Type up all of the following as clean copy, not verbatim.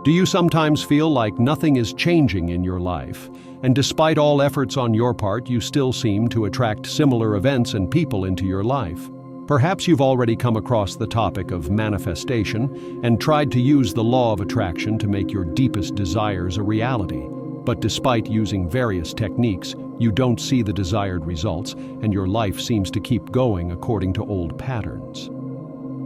Do you sometimes feel like nothing is changing in your life, and despite all efforts on your part, you still seem to attract similar events and people into your life? Perhaps you've already come across the topic of manifestation and tried to use the law of attraction to make your deepest desires a reality. But despite using various techniques, you don't see the desired results, and your life seems to keep going according to old patterns.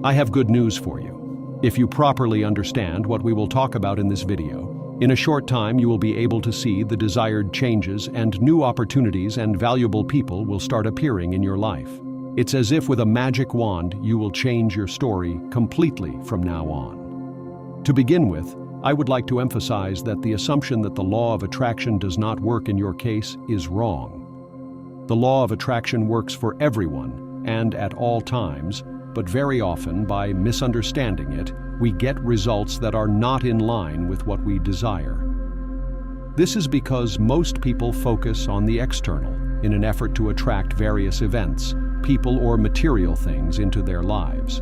I have good news for you. If you properly understand what we will talk about in this video, in a short time you will be able to see the desired changes, and new opportunities and valuable people will start appearing in your life. It's as if with a magic wand you will change your story completely from now on. To begin with, I would like to emphasize that the assumption that the law of attraction does not work in your case is wrong. The law of attraction works for everyone and at all times, but very often, by misunderstanding it, we get results that are not in line with what we desire. This is because most people focus on the external in an effort to attract various events, people, or material things into their lives.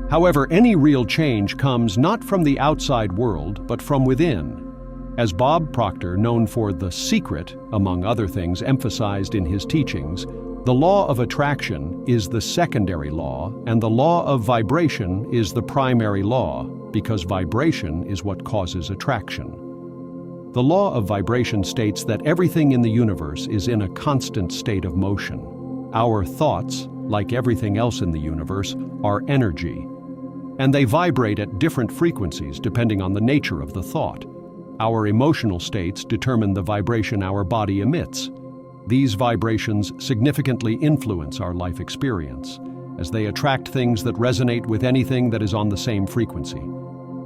However, any real change comes not from the outside world, but from within. As Bob Proctor, known for The Secret, among other things, emphasized in his teachings, the law of attraction is the secondary law, and the law of vibration is the primary law, because vibration is what causes attraction. The law of vibration states that everything in the universe is in a constant state of motion. Our thoughts, like everything else in the universe, are energy, and they vibrate at different frequencies depending on the nature of the thought. Our emotional states determine the vibration our body emits. These vibrations significantly influence our life experience, as they attract things that resonate with anything that is on the same frequency.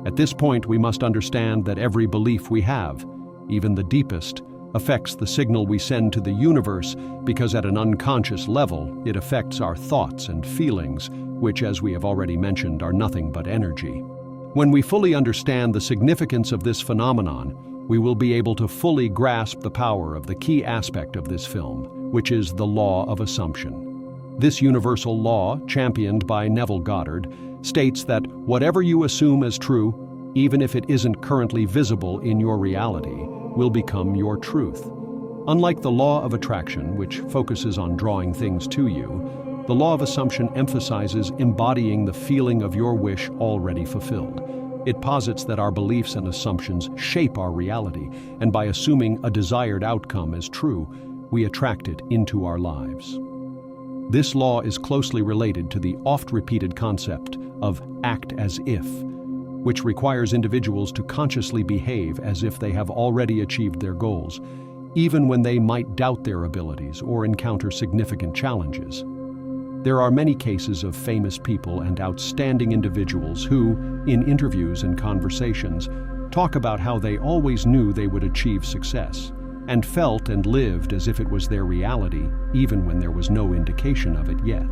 At this point, we must understand that every belief we have, even the deepest, affects the signal we send to the universe, because at an unconscious level, it affects our thoughts and feelings, which, as we have already mentioned, are nothing but energy. When we fully understand the significance of this phenomenon, we will be able to fully grasp the power of the key aspect of this film, which is the law of assumption. This universal law, championed by Neville Goddard, states that whatever you assume as true, even if it isn't currently visible in your reality, will become your truth. Unlike the law of attraction, which focuses on drawing things to you, the law of assumption emphasizes embodying the feeling of your wish already fulfilled. It posits that our beliefs and assumptions shape our reality, and by assuming a desired outcome as true, we attract it into our lives. This law is closely related to the oft-repeated concept of act as if, which requires individuals to consciously behave as if they have already achieved their goals, even when they might doubt their abilities or encounter significant challenges. There are many cases of famous people and outstanding individuals who, in interviews and conversations, talk about how they always knew they would achieve success, and felt and lived as if it was their reality, even when there was no indication of it yet.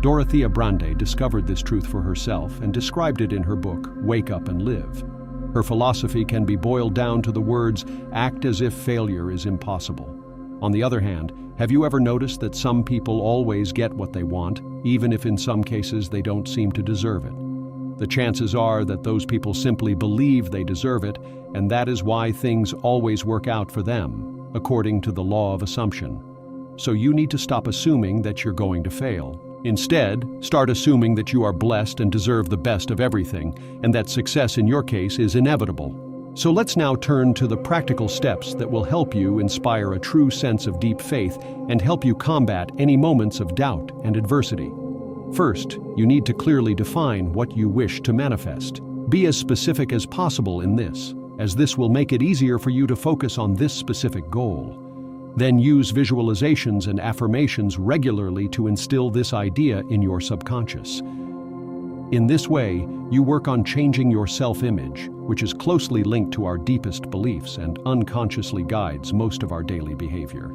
Dorothea Brande discovered this truth for herself and described it in her book, Wake Up and Live. Her philosophy can be boiled down to the words, act as if failure is impossible. On the other hand, have you ever noticed that some people always get what they want, even if in some cases they don't seem to deserve it? The chances are that those people simply believe they deserve it, and that is why things always work out for them, according to the law of assumption. So you need to stop assuming that you're going to fail. Instead, start assuming that you are blessed and deserve the best of everything, and that success in your case is inevitable. So let's now turn to the practical steps that will help you inspire a true sense of deep faith and help you combat any moments of doubt and adversity. First, you need to clearly define what you wish to manifest. Be as specific as possible in this, as this will make it easier for you to focus on this specific goal. Then use visualizations and affirmations regularly to instill this idea in your subconscious. In this way, you work on changing your self-image, which is closely linked to our deepest beliefs and unconsciously guides most of our daily behavior.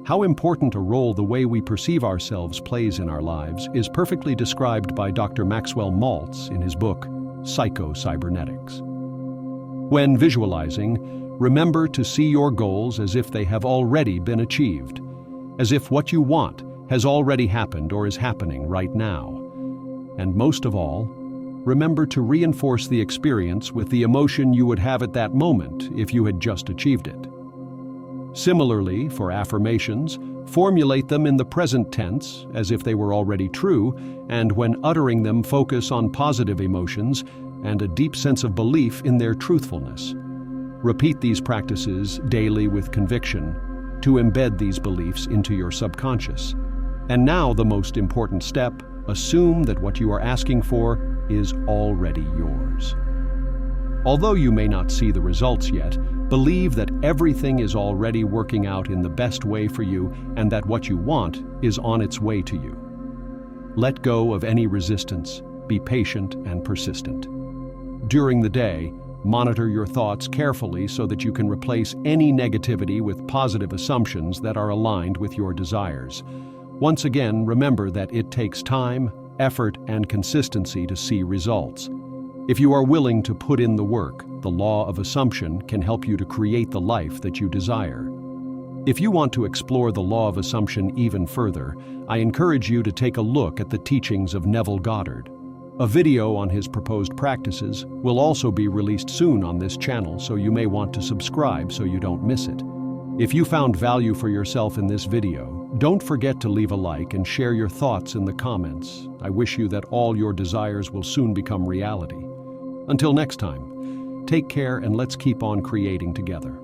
How important a role the way we perceive ourselves plays in our lives is perfectly described by Dr. Maxwell Maltz in his book, Psycho-Cybernetics. When visualizing, remember to see your goals as if they have already been achieved, as if what you want has already happened or is happening right now. And most of all, remember to reinforce the experience with the emotion you would have at that moment if you had just achieved it. Similarly, for affirmations, formulate them in the present tense as if they were already true, and when uttering them, focus on positive emotions and a deep sense of belief in their truthfulness. Repeat these practices daily with conviction to embed these beliefs into your subconscious. And now the most important step, assume that what you are asking for is already yours. Although you may not see the results yet, believe that everything is already working out in the best way for you and that what you want is on its way to you. Let go of any resistance, be patient and persistent. During the day, monitor your thoughts carefully so that you can replace any negativity with positive assumptions that are aligned with your desires. Once again, remember that it takes time, effort, and consistency to see results. If you are willing to put in the work, the law of assumption can help you to create the life that you desire. If you want to explore the law of assumption even further, I encourage you to take a look at the teachings of Neville Goddard. A video on his proposed practices will also be released soon on this channel, so you may want to subscribe so you don't miss it. If you found value for yourself in this video, don't forget to leave a like and share your thoughts in the comments. I wish you that all your desires will soon become reality. Until next time, take care and let's keep on creating together.